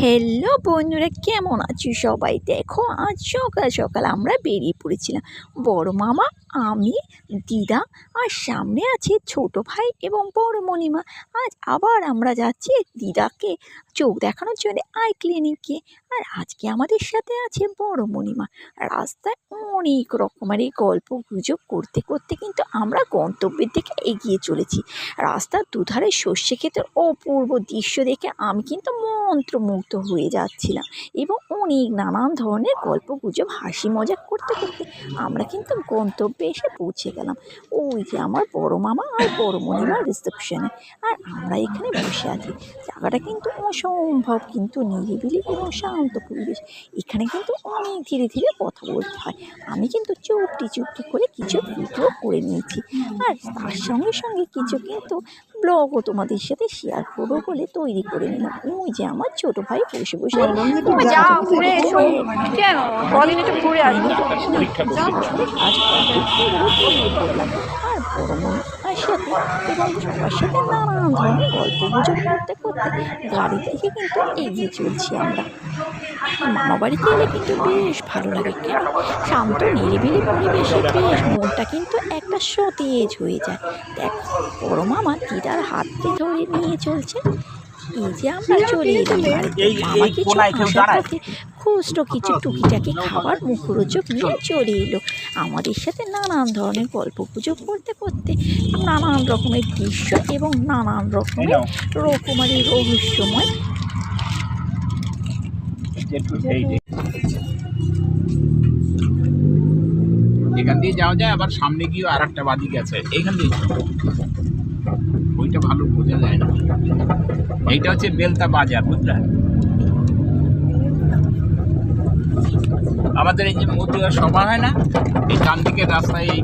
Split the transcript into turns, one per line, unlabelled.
Hello বন্ধুরা, কেমন আছো সবাই? দেখো, আজ সকাল সকাল আমরা বেরিয়ে পড়েছিলাম। বড় মামা, আমি, দিদা, আর সামনে আছে ছোট ভাই এবং বড় মণিমা। আজ আবার আমরা যাচ্ছি দিদাকে চোখ দেখানোর জন্য আই ক্লিনিকে। আর আজকে আমাদের সাথে আছে বড় মণিমা। রাস্তায় অনেক রকমের গল্প গুজব করতে করতে কিন্তু আমরা গন্তব্যের দিকে এগিয়ে চলেছি। রাস্তার দুধারে সর্ষে ক্ষেতের অপূর্ব দৃশ্য দেখে আমি কিন্তু মন্ত্রমুগ্ধ হয়ে যাচ্ছিলাম, এবং অনেক নানান ধরনের গল্প গুজব হাসি মজা করতে করতে আমরা কিন্তু গন্তব্যে এসে পৌঁছে গেলাম। ওই যে আমার বড় মামা আর বড় মণিমার রিসেপশনে, আর আমরা এখানে বসে আছি। জায়গাটা কিন্তু অসম্ভব কিন্তু নিরিবিলি এবং শান্ত পরিবেশ। এখানে কিন্তু অনেক ধীরে ধীরে কথা বলতে হয়। আমি কিন্তু চুপটি চুপটি করে কিছু ভিডিও করে নিয়েছি, আর তার সঙ্গে সঙ্গে কিছু কিন্তু ব্লগও তোমাদের সাথে শেয়ার করবো বলে তৈরি করে নিলাম। ওই যে আমার ছোট ভাই বসে বসে আর বড় মনিমার সাথে এবং সবার সাথে নানান ধরনের গল্প গুজব করতে করতে গাড়ি থেকে কিন্তু এগিয়ে চলছি আমরা। মামা বাড়িতে এলে কিন্তু বেশ ভালো লাগে, কেন শান্ত নিরিবিলি পরিবেশে বেশ মনটা কিন্তু একটা সতেজ হয়ে যায়। দেখ, বড় মামা দিদার হাতটি ধরে নিয়ে চলছে। এই যে আমরা চলে এলাম বাড়িতে। মামা কিছু আসার পথে খুচরো কিছু টুকিটাকি খাবার মুখরোচক নিয়ে চলে এলো। আমাদের সাথে নানান ধরনের গল্প গুজব করতে করতে নানান রকমের দৃশ্য এবং নানান রকমের রকমারি রহস্যময়
এখান দিয়ে যাওয়া যায়, আবার সামনে গিয়ে আর একটা বাদিক আছে, এইখান দিয়ে ওইটা ভালো বোঝা যায় না। এইটা হচ্ছে বেলতা বাজার, বুঝলে? আমাদের এই যে মতুয়া সভা হয় না, এই ডান দিকের রাস্তায় এই